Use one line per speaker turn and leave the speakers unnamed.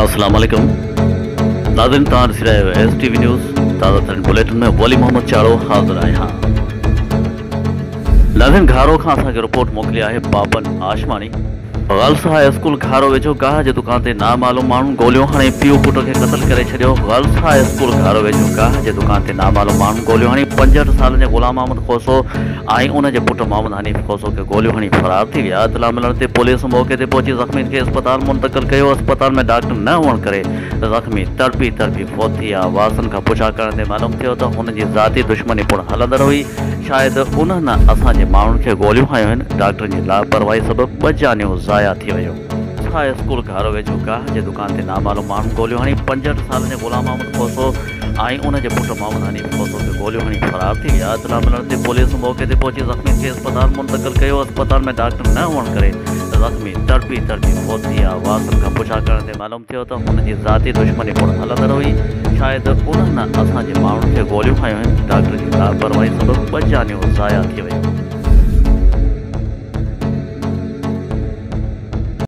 अस्सलाम वालेकुम नाज़रीन, तव्हां ॾिसी रहिया आहियो STV न्यूज़। ताज़ा तरीन बुलेटिन में वली मोहम्मद चाड़ो हाज़िर आहियां। नाज़रीन, घारो खां असांखे रिपोर्ट मोकिली आहे बाबन आशमानी। गर्ल्स हाई स्कूल घारो वेझो गाह जे दुकान ते नामालूम माण्हुनि गोलियूं हणी पीउ पुट खे क़त्ल करे छॾियो। गर्ल्स हाई स्कूल घारो वेझो गाह जे दुकान ते नामालूम माण्हुनि गोलियूं हणी 65 साल जे गुलाम अहमद खोसो ऐं उन जे पुट मोहम्मद हनीफ खोसो खे गोलियूं हणी फरार थी विया। इतला मिलण ते पुलिस मौके ते पहुची ज़ख़्मी खे अस्पताल मुंतक़िल कयो। अस्पताल में डॉक्टर न हुअण करे ज़ख़्मी तड़पी फौत थी विया। वारसनि खां पुछा करण ते मालूम थियो त हुन जी ज़ाती दुश्मनी पिणु हलंदड़ हुई। शायदि उन्हनि असांजे माण्हुनि खे गोलियूं हयूं आहिनि। डॉक्टरनि जी लापरवाही सबबि 2 जानियूं ज़ाया थी वियूं। हाई स्कूल घारो वेझो गाह जे दुकान ते नामालूम माण्हुनि गोलियूं हणी 65 साल जे गुलाम अहमद खोसो ऐं उन जे पुट मोहम्मद हनीफ खोसो खे गोलियूं हणी फरार थी विया। इतला मिलण ते पुलिस मौके ते पहुची ज़ख़्मी खे अस्पताल मुंतक़िल कयो। अस्पताल में डॉक्टर न हुअण करे ज़ख़्मी तड़पी फौत थी विया। वारसनि खां पुछा करण ते मालूम थियो त हुन जी ज़ाती दुश्मनी पिणु हलंदड़ हुई। शायदि उन्हनि असांजे माण्हुनि खे गोलियूं हयूं आहिनि। डॉक्टर जी लापरवाही सबबि 2 जानियूं ज़ाया थी वियूं।